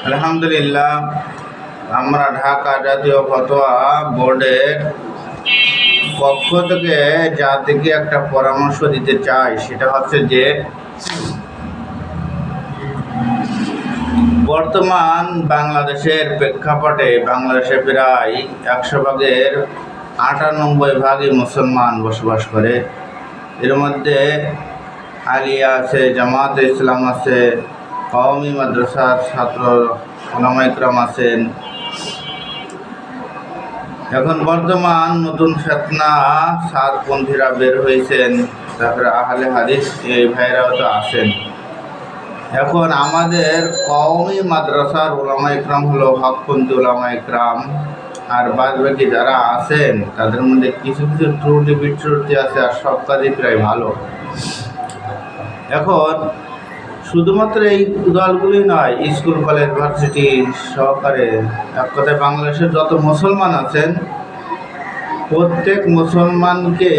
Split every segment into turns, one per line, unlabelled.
আলহামদুলিল্লাহ, আমরা ঢাকা জাতীয় ফতোয়া বোর্ডের পক্ষ থেকে জাতিকে একটা পরামর্শ দিতে চাই। সেটা হচ্ছে যে বর্তমান বাংলাদেশের প্রেক্ষাপটে বাংলাদেশে প্রায় 100 ভাগের 98 ভাগই মুসলমান বসবাস করে। এর মধ্যে আলিয়া আছে, জামাতে ইসলাম আছে, কওমি মাদ্রাসার ছাত্র ওলামা ইকরাম আছেন। এখন বর্তমান নতুন ফিতনা সাতপন্থীরা বের হয়েছেন, তারপরে আহলে হাদিস এই ভাইরাও তো আছেন। এখন আমাদের কওমি মাদ্রাসার ওলামা ইকরাম হলো হকপন্থী ওলামা ইকরাম, আর বাদ বাকি যারা আছেন তাদের মধ্যে কিছু কিছু ত্রুটি বিচ্যুতি আছে, আর সব কাজই প্রায় ভালো। এখন শুধুমাত্র এই দলগুলি নয়, স্কুল কলেজ ইউনিভার্সিটি সহকারে এক কথায় বাংলাদেশের যত মুসলমান আছেন প্রত্যেক মুসলমানকে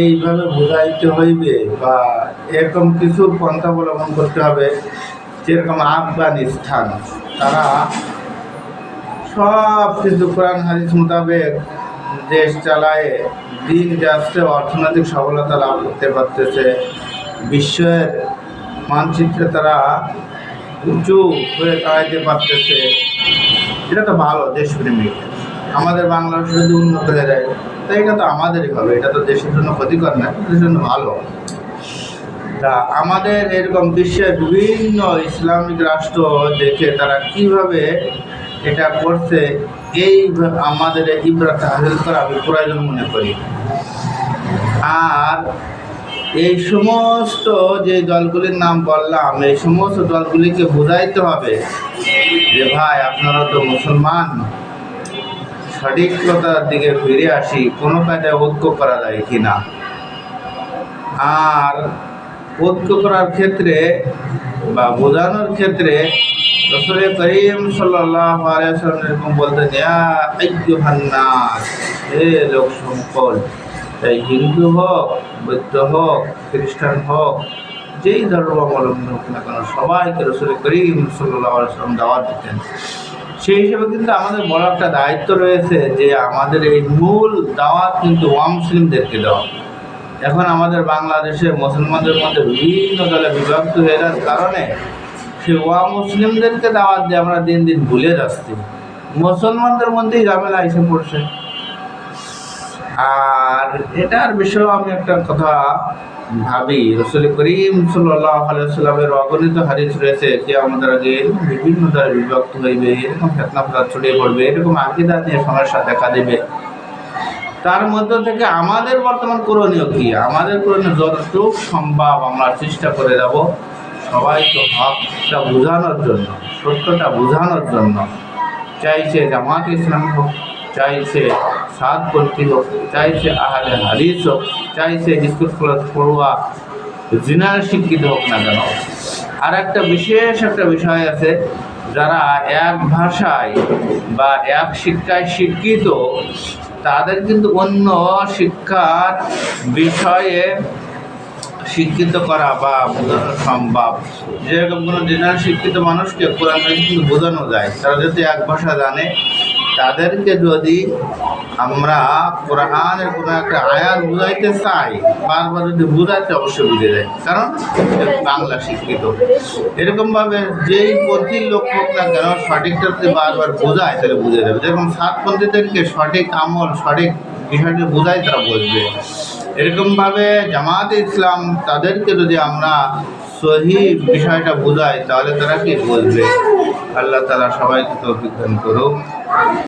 এইভাবে বোঝাইতে হইবে বা এরকম কিছু পন্থা অবলম্বন করতে হবে। যেরকম আফগানিস্তান, তারা সব কিছু কোরআন হাদিস মোতাবেক দেশ চালায়, দিন যাচ্ছে, অর্থনৈতিক সফলতা লাভ করতে পারতেছে, বিশ্বের মানচিত্রে তারা উঁচু হয়ে দাঁড়াইতে পারতেছে। এটা তো ভালো, দেশপ্রেমিক। আমাদের বাংলাদেশ যদি উন্নত হয়ে যায় তাই এটা তো আমাদেরই হবে, এটা তো দেশের জন্য ক্ষতিকর না, দেশের জন্য ভালো। তা আমাদের এরকম বিশ্বের বিভিন্ন ইসলামিক রাষ্ট্র দেখে তারা কিভাবে এটা করছে, এই আমাদের ইবরাত হাসিল করা আমি প্রয়োজন মনে করি। আর এই সমস্ত যে দলগুলির নাম বললাম, এই সমস্ত দলগুলিকে বোঝাইতে হবে যে ভাই আপনারা তো মুসলমান, সঠিকতার দিকে ফিরে আসি, কোনো কাজে ঐক্য করা যায় কিনা। আর ঐক্য করার ক্ষেত্রে বা বোঝানোর ক্ষেত্রে রাসূল করিম সাল্লাল্লাহু আলাইহি ওয়াসাল্লাম এরকম বলতেন, ইয়া আইয়ুহান নাস, হে লোক সম্পদ, তাই হিন্দু হোক, বৌদ্ধ হোক, খ্রিস্টান হোক, যেই ধর্মাবলম্বী হোক না কেন সবাইকে রাসূল করিম সাল্লাল্লাহু আলাইহি ওয়াসাল্লাম দাওয়াত দিতেন। সেই হিসেবে কিন্তু আমাদের বড় একটা দায়িত্ব রয়েছে যে আমাদের এই মূল দাওয়াত কিন্তু মুসলিমদেরকে দেওয়া। এখন আমাদের বাংলাদেশে মুসলমানদের মধ্যে বিভিন্ন দলে বিভক্ত হয়ে যাওয়ার কারণে সেই মুসলিমদেরকে দাওয়াত দিয়ে আমরা দিন দিন ভুলে যাচ্ছি, মুসলমানদের মধ্যেই ঝামেলা এসে পড়ছে। আর এটার বিষয়েও আমি একটা কথা ভাবি, রাসূল করিম সাল্লাল্লাহু আলাইহি ওয়াসাল্লামের অগণিত হাদিস রয়েছে কিয়ামতের আগে বিভিন্ন দলে বিভক্ত হইবে, এরকম ফিতনা ফাসাদ ছড়িয়ে পড়বে, এরকম আকীদা নিয়ে সমস্যা দেখা দেবে। তার মধ্য থেকে আমাদের বর্তমান করণীয় কি? আমাদের করণীয় যতটুকু সম্ভব আমরা চেষ্টা করে যাব সবাইকে হকটা বোঝানোর জন্য, সত্যটা বোঝানোর জন্য। চাইছে জামাত ইসলাম হোক, চাইছে সাতপন্থী হোক, চাইছে আহলে হাদিস হোক, চাইছে স্কুল কলেজ পড়ুয়া জিনার শিক্ষিত হোক না কেন। আর একটা বিশেষ একটা বিষয় আছে, যারা এক ভাষায় বা এক শিক্ষায় শিক্ষিত তাদের কিন্তু অন্য শিক্ষার বিষয়ে শিক্ষিত করা বা বোঝানো সম্ভব। যেরকম কোনো জেনারেল শিক্ষিত মানুষকে কোরআন কিন্তু বোঝানো যায়, তারা যদি এক ভাষা জানে, তাদেরকে যদি আমরা কোরআনের কোনো একটা আয়াত বুঝাইতে চাই, বারবার যদি বুঝাইতে অবশ্যই বুঝে যায়, কারণ বাংলা শিক্ষিত। এরকমভাবে যেই পন্থীর লোক হোক না কেন সঠিকটা যদি বারবার বোঝায় তাহলে বুঝে যাবে। যেরকম সাতপন্থীদেরকে সঠিক আমল, সঠিক বিষয়টি বোঝায়, তারা বুঝবে। এরকমভাবে জামাতে ইসলাম তাদেরকে যদি আমরা সহি বিষয়টা বোঝাই তাহলে তারা কি বুঝবে। আল্লাহ তাআলা সবাইকে তৌফিক দান করুক।